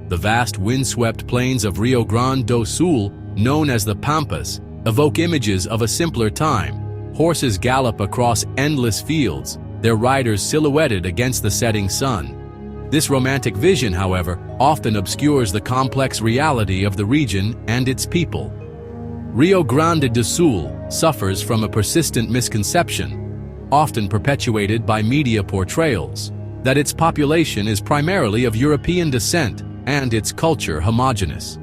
The vast windswept plains of Rio Grande do Sul, known as the Pampas, evoke images of a simpler time. Horses gallop across endless fields, their riders silhouetted against the setting sun. This romantic vision, however, often obscures the complex reality of the region and its people. Rio Grande do Sul suffers from a persistent misconception, often perpetuated by media portrayals, that its population is primarily of European descent and its culture homogeneous.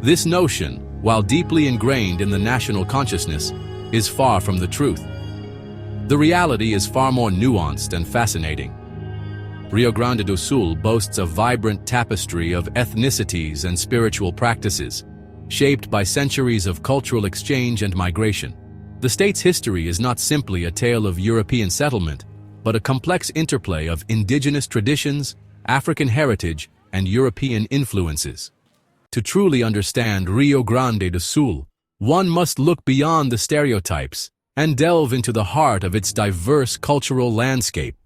This notion, while deeply ingrained in the national consciousness, is far from the truth. The reality is far more nuanced and fascinating. Rio Grande do Sul boasts a vibrant tapestry of ethnicities and spiritual practices, shaped by centuries of cultural exchange and migration. The state's history is not simply a tale of European settlement, but a complex interplay of indigenous traditions, African heritage, and European influences. To truly understand Rio Grande do Sul, one must look beyond the stereotypes and delve into the heart of its diverse cultural landscape.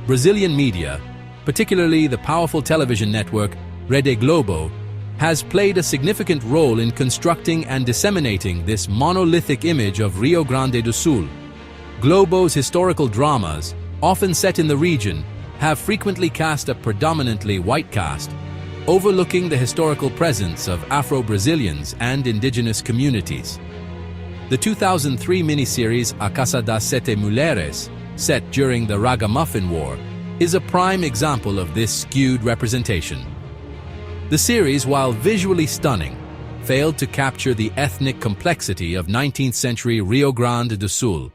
Brazilian media, particularly the powerful television network Rede Globo, has played a significant role in constructing and disseminating this monolithic image of Rio Grande do Sul. Globo's historical dramas, often set in the region, have frequently cast a predominantly white cast, overlooking the historical presence of Afro-Brazilians and indigenous communities. The 2003 miniseries A Casa das Sete Mulheres, set during the Ragamuffin War, is a prime example of this skewed representation. The series, while visually stunning, failed to capture the ethnic complexity of 19th-century Rio Grande do Sul.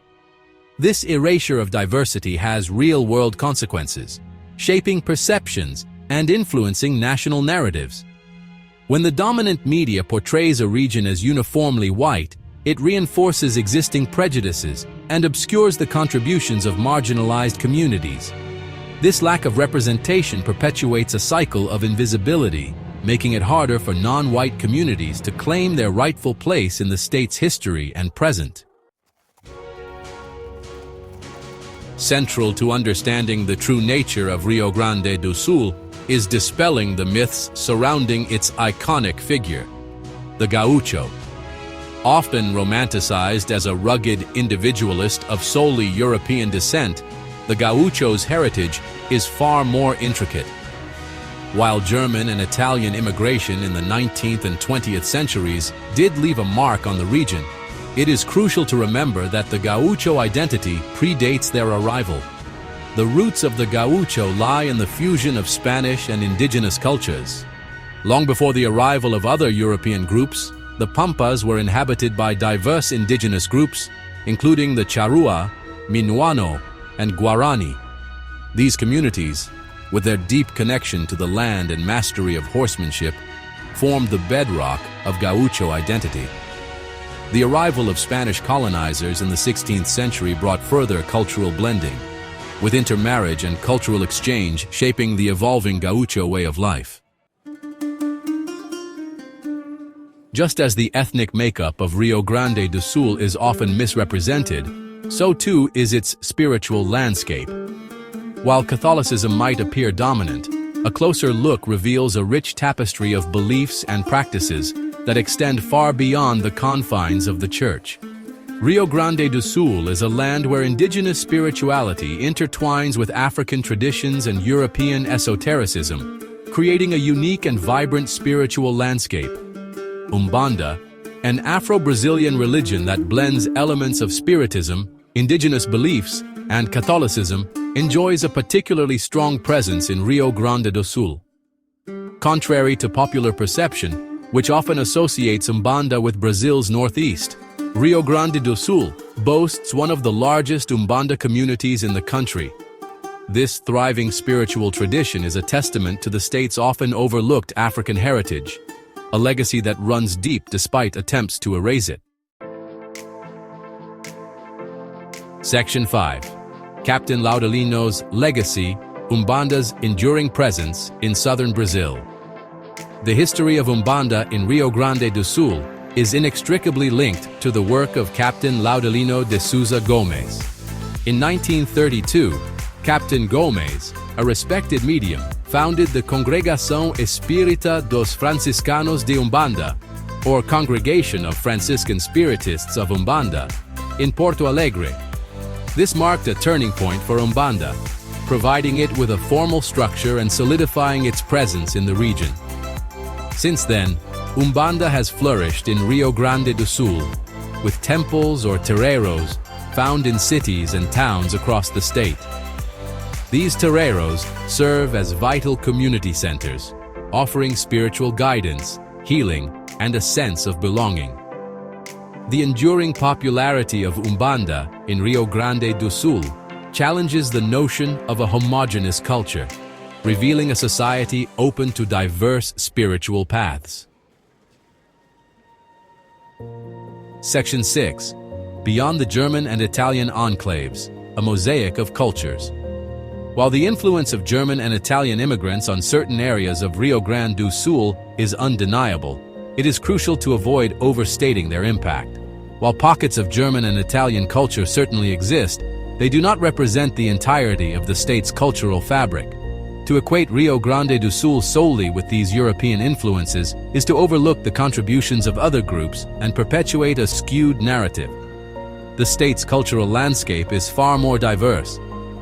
This erasure of diversity has real-world consequences, shaping perceptions and influencing national narratives. When the dominant media portrays a region as uniformly white, it reinforces existing prejudices and obscures the contributions of marginalized communities. This lack of representation perpetuates a cycle of invisibility, making it harder for non-white communities to claim their rightful place in the state's history and present. Central to understanding the true nature of Rio Grande do Sul is dispelling the myths surrounding its iconic figure, the gaucho. Often romanticized as a rugged individualist of solely European descent, the gaucho's heritage is far more intricate. While German and Italian immigration in the 19th and 20th centuries did leave a mark on the region, it is crucial to remember that the gaucho identity predates their arrival. The roots of the gaucho lie in the fusion of Spanish and indigenous cultures. Long before the arrival of other European groups, the Pampas were inhabited by diverse indigenous groups, including the Charrua, Minuano, and Guarani. These communities, with their deep connection to the land and mastery of horsemanship, formed the bedrock of gaucho identity. The arrival of Spanish colonizers in the 16th century brought further cultural blending, with intermarriage and cultural exchange shaping the evolving gaucho way of life. Just as the ethnic makeup of Rio Grande do Sul is often misrepresented, so too is its spiritual landscape. While Catholicism might appear dominant, a closer look reveals a rich tapestry of beliefs and practices that extend far beyond the confines of the church. Rio Grande do Sul is a land where indigenous spirituality intertwines with African traditions and European esotericism, creating a unique and vibrant spiritual landscape. Umbanda, an Afro-Brazilian religion that blends elements of spiritism, indigenous beliefs, and Catholicism, enjoys a particularly strong presence in Rio Grande do Sul. Contrary to popular perception, which often associates Umbanda with Brazil's northeast, Rio Grande do Sul boasts one of the largest Umbanda communities in the country. This thriving spiritual tradition is a testament to the state's often overlooked African heritage, a legacy that runs deep despite attempts to erase it. Section 5. Captain Laudalino's Legacy, Umbanda's Enduring Presence in Southern Brazil. The history of Umbanda in Rio Grande do Sul is inextricably linked to the work of Captain Laudalino de Souza Gomes. In 1932, Captain Gomez, a respected medium, founded the Congregação Espírita dos Franciscanos de Umbanda, or Congregation of Franciscan Spiritists of Umbanda, in Porto Alegre. This marked a turning point for Umbanda, providing it with a formal structure and solidifying its presence in the region. Since then, Umbanda has flourished in Rio Grande do Sul, with temples or terreiros found in cities and towns across the state. These terreiros serve as vital community centers, offering spiritual guidance, healing, and a sense of belonging. The enduring popularity of Umbanda in Rio Grande do Sul challenges the notion of a homogeneous culture, revealing a society open to diverse spiritual paths. Section 6. Beyond the German and Italian enclaves, a mosaic of cultures. While the influence of German and Italian immigrants on certain areas of Rio Grande do Sul is undeniable, it is crucial to avoid overstating their impact. While pockets of German and Italian culture certainly exist, they do not represent the entirety of the state's cultural fabric. To equate Rio Grande do Sul solely with these European influences is to overlook the contributions of other groups and perpetuate a skewed narrative. The state's cultural landscape is far more diverse,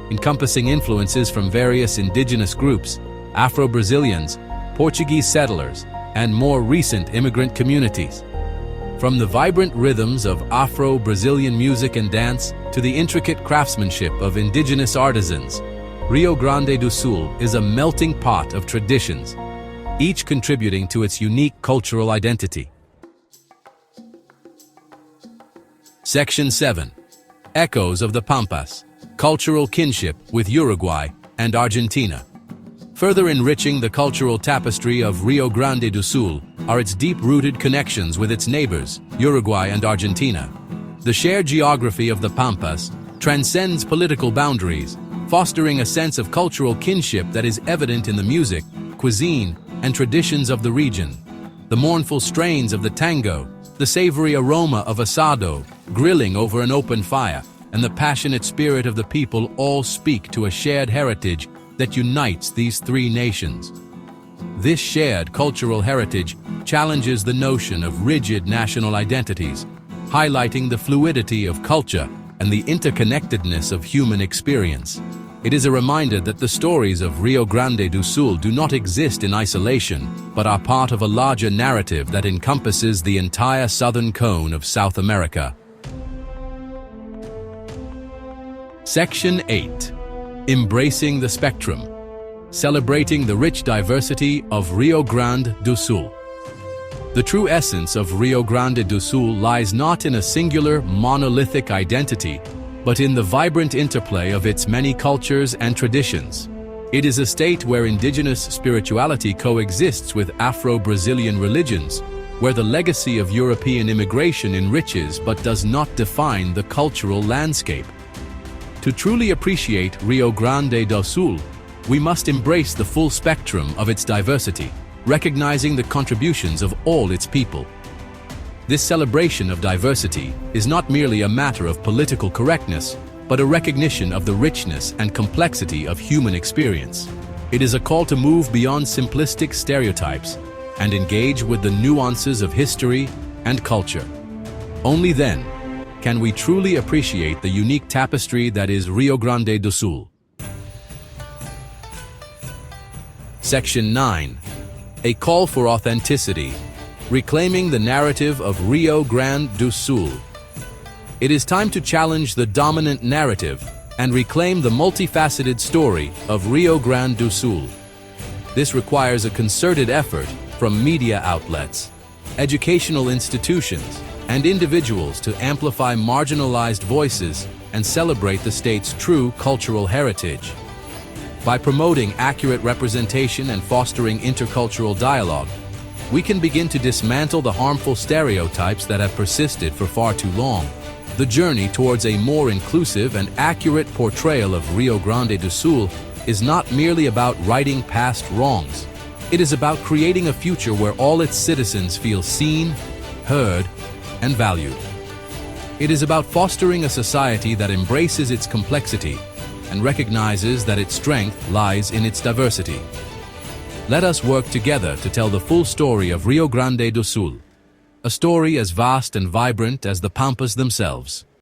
encompassing influences from various indigenous groups, Afro-Brazilians, Portuguese settlers, and more recent immigrant communities. From the vibrant rhythms of Afro-Brazilian music and dance to the intricate craftsmanship of indigenous artisans, Rio Grande do Sul is a melting pot of traditions, each contributing to its unique cultural identity. Section 7. Echoes of the Pampas. Cultural kinship with Uruguay and Argentina. Further enriching the cultural tapestry of Rio Grande do Sul are its deep-rooted connections with its neighbors, Uruguay and Argentina. The shared geography of the Pampas transcends political boundaries, fostering a sense of cultural kinship that is evident in the music, cuisine, and traditions of the region. The mournful strains of the tango, the savory aroma of asado, grilling over an open fire, and the passionate spirit of the people all speak to a shared heritage that unites these three nations. This shared cultural heritage challenges the notion of rigid national identities, highlighting the fluidity of culture and the interconnectedness of human experience. It is a reminder that the stories of Rio Grande do Sul do not exist in isolation, but are part of a larger narrative that encompasses the entire southern cone of South America. Section 8. Embracing the Spectrum. Celebrating the rich diversity of Rio Grande do Sul. The true essence of Rio Grande do Sul lies not in a singular, monolithic identity, but in the vibrant interplay of its many cultures and traditions. It is a state where indigenous spirituality coexists with Afro-Brazilian religions, where the legacy of European immigration enriches but does not define the cultural landscape. To truly appreciate Rio Grande do Sul, we must embrace the full spectrum of its diversity, recognizing the contributions of all its people. This celebration of diversity is not merely a matter of political correctness, but a recognition of the richness and complexity of human experience. It is a call to move beyond simplistic stereotypes and engage with the nuances of history and culture. Only then can we truly appreciate the unique tapestry that is Rio Grande do Sul. Section 9. A call for authenticity. Reclaiming the narrative of Rio Grande do Sul. It is time to challenge the dominant narrative and reclaim the multifaceted story of Rio Grande do Sul. This requires a concerted effort from media outlets, educational institutions, and individuals to amplify marginalized voices and celebrate the state's true cultural heritage. By promoting accurate representation and fostering intercultural dialogue, we can begin to dismantle the harmful stereotypes that have persisted for far too long. The journey towards a more inclusive and accurate portrayal of Rio Grande do Sul is not merely about righting past wrongs. It is about creating a future where all its citizens feel seen, heard, and valued. It is about fostering a society that embraces its complexity, and recognizes that its strength lies in its diversity. Let us work together to tell the full story of Rio Grande do Sul, a story as vast and vibrant as the Pampas themselves.